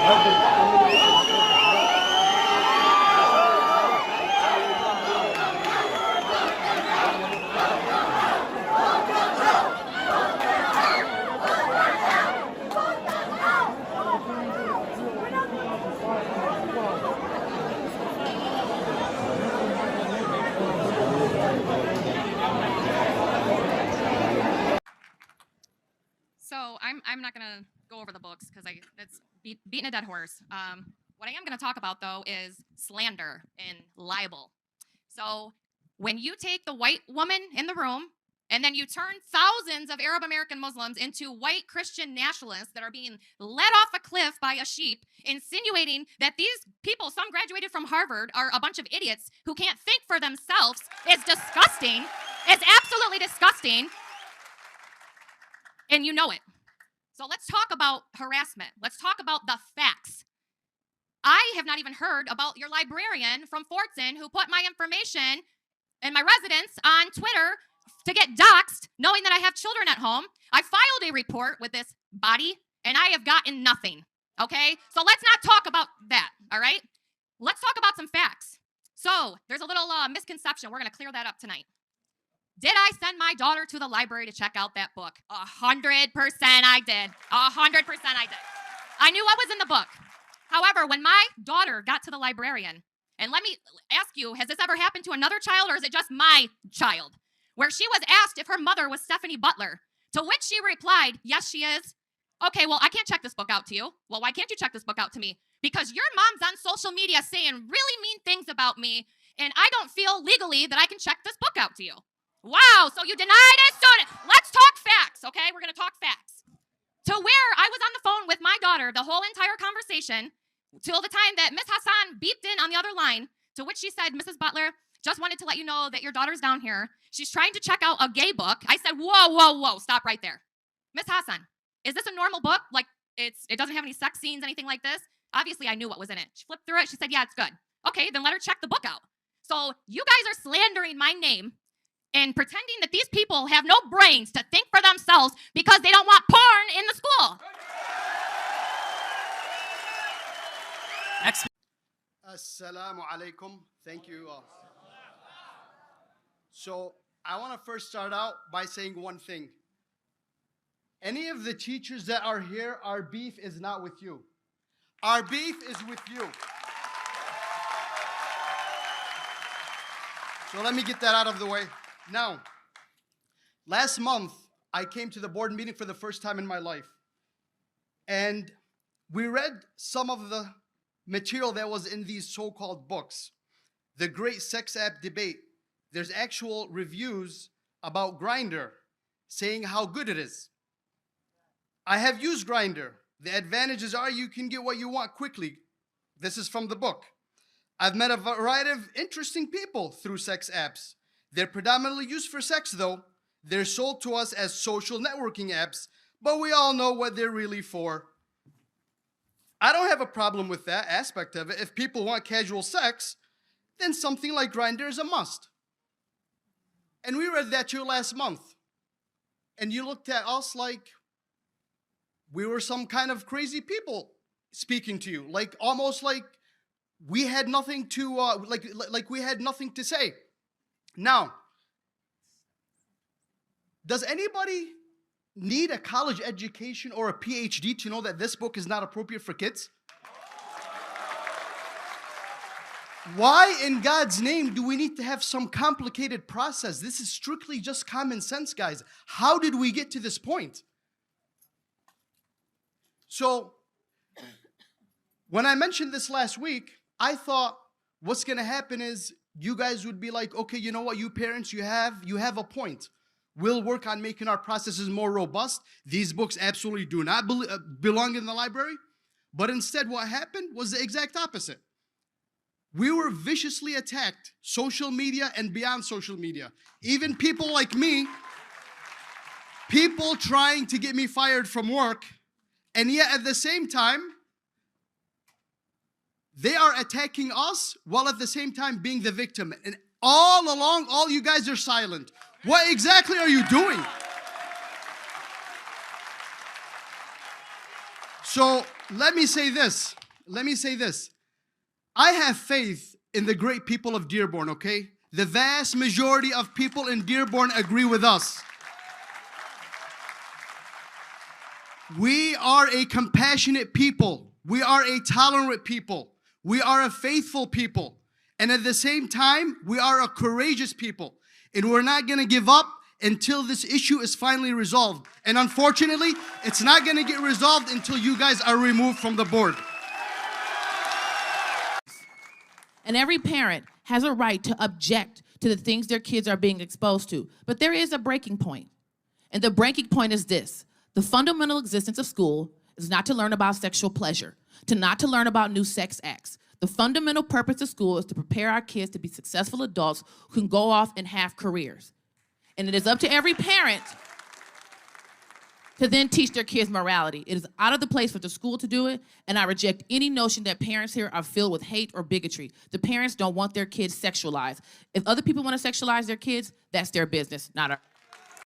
So I'm not gonna go over the books because that's beating a dead horse. What I am gonna talk about though is slander and libel. So when you take the white woman in the room and then you turn thousands of Arab American Muslims into white Christian nationalists that are being led off a cliff by a sheep, insinuating that these people, some graduated from Harvard, are a bunch of idiots who can't think for themselves, is disgusting. It's absolutely disgusting. And you know it. So let's talk about harassment. Let's talk about the facts. I have not even heard about your librarian from Fortson who put my information and my residence on Twitter to get doxxed, knowing that I have children at home. I filed a report with this body, and I have gotten nothing, okay? So let's not talk about that, all right? Let's talk about some facts. So there's a little misconception. We're going to clear that up tonight. Did I send my daughter to the library to check out that book? 100% I did. 100% I did. I knew what was in the book. However, when my daughter got to the librarian, and let me ask you, has this ever happened to another child or is it just my child? Where she was asked if her mother was Stephanie Butler, to which she replied, yes, she is. Okay, well, I can't check this book out to you. Well, why can't you check this book out to me? Because your mom's on social media saying really mean things about me, and I don't feel legally that I can check this book out to you. Wow, so you denied it? So let's talk facts, okay? We're going to talk facts. To where I was on the phone with my daughter the whole entire conversation till the time that Miss Hassan beeped in on the other line, to which she said, Mrs. Butler, just wanted to let you know that your daughter's down here. She's trying to check out a gay book. I said, whoa, stop right there. Miss Hassan, is this a normal book? Like, it doesn't have any sex scenes, anything like this? Obviously, I knew what was in it. She flipped through it. She said, yeah, it's good. Okay, then let her check the book out. So you guys are slandering my name and pretending that these people have no brains to think for themselves because they don't want porn in the school. Assalamu alaikum. Thank you. So I want to first start out by saying one thing. Any of the teachers that are here, our beef is not with you. Our beef is with you. So let me get that out of the way. Now, last month, I came to the board meeting for the first time in my life. And we read some of the material that was in these so-called books. The Great Sex App Debate. There's actual reviews about Grindr saying how good it is. I have used Grindr. The advantages are you can get what you want quickly. This is from the book. I've met a variety of interesting people through sex apps. They're predominantly used for sex though. They're sold to us as social networking apps, but we all know what they're really for. I don't have a problem with that aspect of it. If people want casual sex, then something like Grindr is a must. And we read that to you last month. And you looked at us like we were some kind of crazy people speaking to you, like almost like we had nothing to like we had nothing to say. Now, does anybody need a college education or a PhD to know that this book is not appropriate for kids? Why in God's name do we need to have some complicated process? This is strictly just common sense, guys. How did we get to this point? So, when I mentioned this last week, I thought what's going to happen is you guys would be like, okay, you know what, you parents, you have a point. We'll work on making our processes more robust. These books absolutely do not belong in the library. But instead, what happened was the exact opposite. We were viciously attacked, social media and beyond social media. Even people like me, people trying to get me fired from work, and yet at the same time, they are attacking us while at the same time being the victim. And all along, all you guys are silent. What exactly are you doing? So let me say this. Let me say this. I have faith in the great people of Dearborn, okay? The vast majority of people in Dearborn agree with us. We are a compassionate people. We are a tolerant people. We are a faithful people. And at the same time, we are a courageous people. And we're not going to give up until this issue is finally resolved. And unfortunately, it's not going to get resolved until you guys are removed from the board. And every parent has a right to object to the things their kids are being exposed to. But there is a breaking point. And the breaking point is this. The fundamental existence of school is not to learn about sexual pleasure, not to learn about new sex acts. The fundamental purpose of school is to prepare our kids to be successful adults who can go off and have careers. And it is up to every parent to then teach their kids morality. It is out of the place for the school to do it, and I reject any notion that parents here are filled with hate or bigotry. The parents don't want their kids sexualized. If other people want to sexualize their kids, that's their business, not ours.